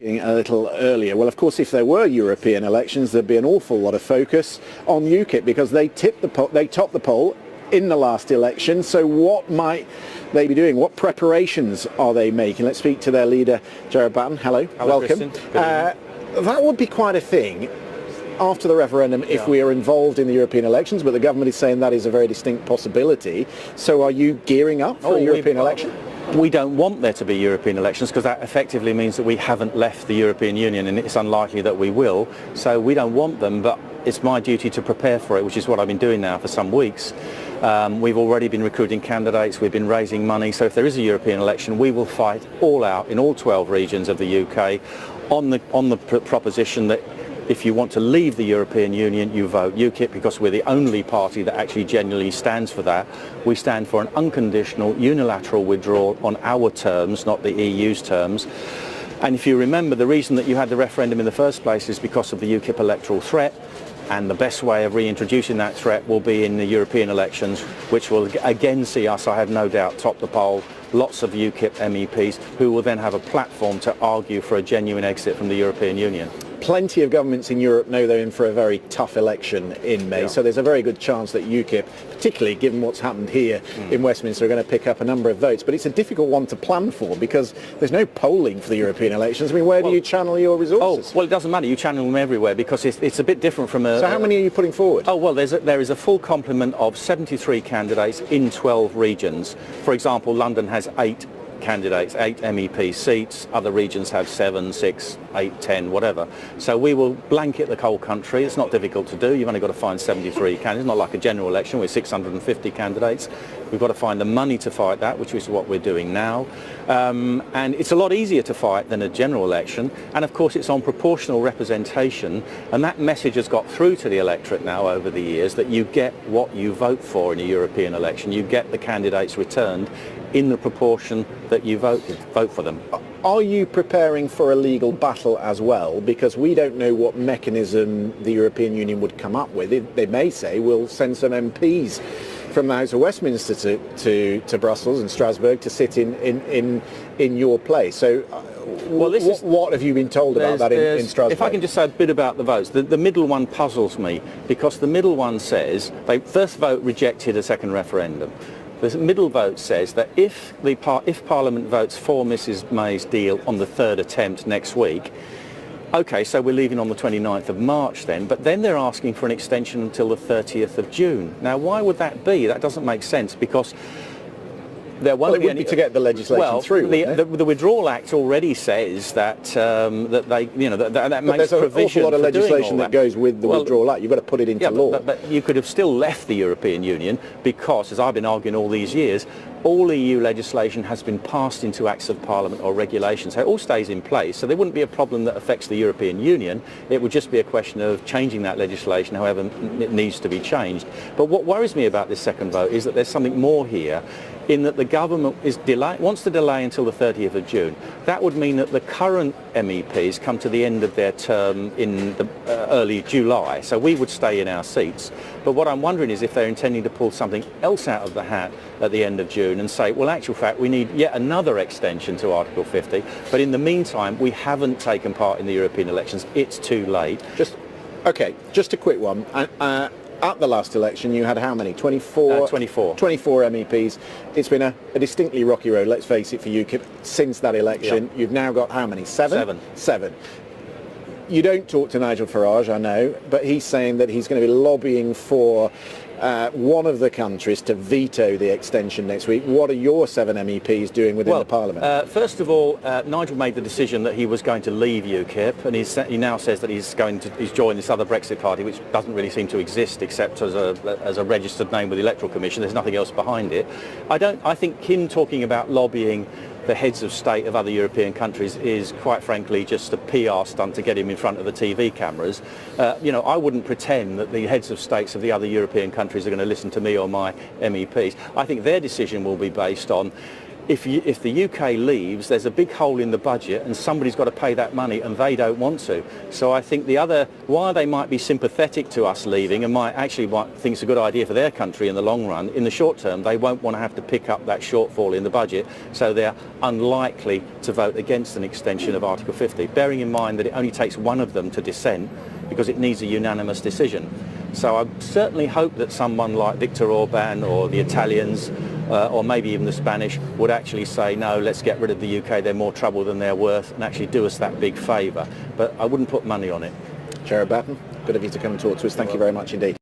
A little earlier. Well, of course, if there were European elections, there'd be an awful lot of focus on UKIP because they topped the poll in the last election. So what might they be doing? What preparations are they making? Let's speak to their leader, Gerard Batten. Hello, welcome. That would be quite a thing after the referendum if we are involved in the European elections, but the government is saying that is a very distinct possibility. So are you gearing up for a European election? We don't want there to be European elections because that effectively means that we haven't left the European Union, and it's unlikely that we will. So we don't want them, but it's my duty to prepare for it, which is what I've been doing now for some weeks. We've already been recruiting candidates, we've been raising money, so if there is a European election, we will fight all out in all 12 regions of the UK on the proposition that if you want to leave the European Union, you vote UKIP, because we're the only party that actually genuinely stands for that. We stand for an unconditional unilateral withdrawal on our terms, not the EU's terms. And if you remember, the reason that you had the referendum in the first place is because of the UKIP electoral threat, and the best way of reintroducing that threat will be in the European elections, which will again see us, I have no doubt, top the poll. Lots of UKIP MEPs who will then have a platform to argue for a genuine exit from the European Union. Plenty of governments in Europe know they're in for a very tough election in May, so there's a very good chance that UKIP, particularly given what's happened here in Westminster, are going to pick up a number of votes. But it's a difficult one to plan for because there's no polling for the European elections. I mean, where do you channel your resources? Oh, well, it doesn't matter. You channel them everywhere because it's a bit different from a... So how many are you putting forward? Oh, well, there is a full complement of 73 candidates in 12 regions. For example, London has 8 candidates, 8 MEP seats. Other regions have 7, 6, 8, 10, whatever. So we will blanket the whole country. It's not difficult to do. You've only got to find 73 candidates. It's not like a general election with 650 candidates. We've got to find the money to fight that, which is what we're doing now. And it's a lot easier to fight than a general election. And of course, it's on proportional representation. And that message has got through to the electorate now over the years that you get what you vote for in a European election. You get the candidates returned in the proportion that you vote for them. Are you preparing for a legal battle as well? Because we don't know what mechanism the European Union would come up with. They may say we'll send some MPs from the House of Westminster to Brussels and Strasbourg to sit in your place. So what have you been told about that in Strasbourg? If I can just say a bit about the votes. The middle one puzzles me because the middle one says they first vote rejected a second referendum. The middle vote says that if Parliament votes for Mrs May's deal on the third attempt next week, OK, so we're leaving on the 29th of March then, but then they're asking for an extension until the 30th of June. Now, why would that be? That doesn't make sense because there won't be any... to get the legislation through. The Withdrawal Act already says that that makes provision for doing all that. There's an awful lot of legislation that goes with the Withdrawal Act. You've got to put it into law. But you could have still left the European Union because, as I've been arguing all these years, all EU legislation has been passed into Acts of Parliament or regulations. So it all stays in place. So there wouldn't be a problem that affects the European Union. It would just be a question of changing that legislation, however it needs to be changed. But what worries me about this second vote is that there's something more here, in that the government wants to delay until the 30th of June. That would mean that the current MEPs come to the end of their term in the early July, so we would stay in our seats. But what I'm wondering is if they're intending to pull something else out of the hat at the end of June and say, well, in actual fact, we need yet another extension to Article 50, but in the meantime, we haven't taken part in the European elections. It's too late. Just a quick one. At the last election, you had how many? 24? 24. 24 MEPs. It's been a distinctly rocky road, let's face it, for UKIP since that election. You've now got how many? 7? 7. You don't talk to Nigel Farage, I know, but he's saying that he's going to be lobbying for one of the countries to veto the extension next week. What are your 7 MEPs doing within the Parliament? First of all, Nigel made the decision that he was going to leave UKIP, and he now says that he's joined this other Brexit party, which doesn't really seem to exist except as a registered name with the Electoral Commission. There's nothing else behind it. I think him talking about lobbying the heads of state of other European countries is, quite frankly, just a PR stunt to get him in front of the TV cameras. I wouldn't pretend that the heads of states of the other European countries are going to listen to me or my MEPs. I think their decision will be based on if the UK leaves, there's a big hole in the budget and somebody's got to pay that money and they don't want to. So I think while they might be sympathetic to us leaving and might think it's a good idea for their country in the long run, in the short term they won't want to have to pick up that shortfall in the budget, so they're unlikely to vote against an extension of Article 50, bearing in mind that it only takes one of them to dissent because it needs a unanimous decision. So I certainly hope that someone like Viktor Orban or the Italians or maybe even the Spanish would actually say, no, let's get rid of the UK, they're more trouble than they're worth, and actually do us that big favour. But I wouldn't put money on it. Gerard Batten, good of you to come and talk to us. Thank you very much indeed.